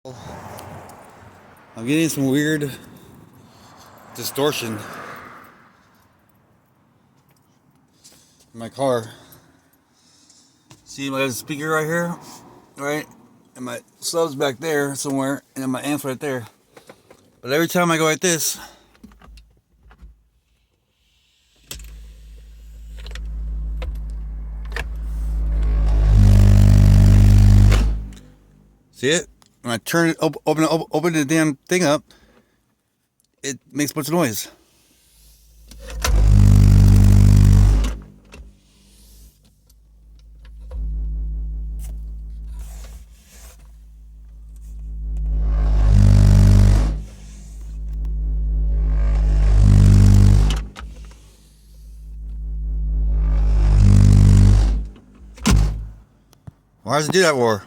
I'm getting some weird distortion in my car. See, I have a speaker right here, right? And my sub's back there somewhere, and then my amp's right there. But every time I go like this, see it? When I turn it, open the damn thing up, it makes a bunch of noise. Why does it do that for?